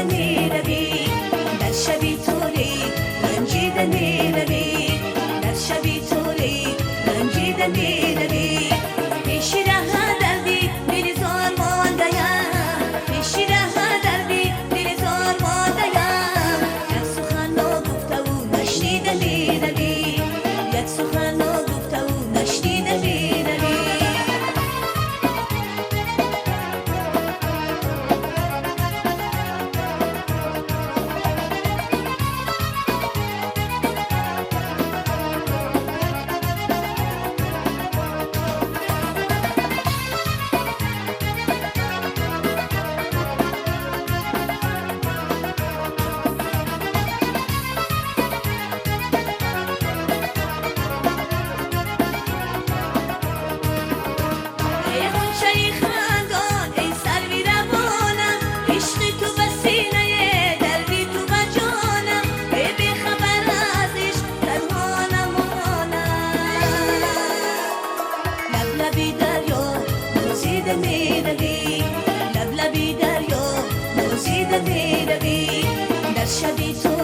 میروی در شبی توری رنجیده میروی در شبی توری رنجیده میروی پیشی ره دردی دلی زار ماندیم پیشی ره دردی دلی زار ماندیم یک سخن گفته و نشنیده میروی یک سخن گفته و نشنیده میروی لب لبی دریا موزیده میروی در شبی تو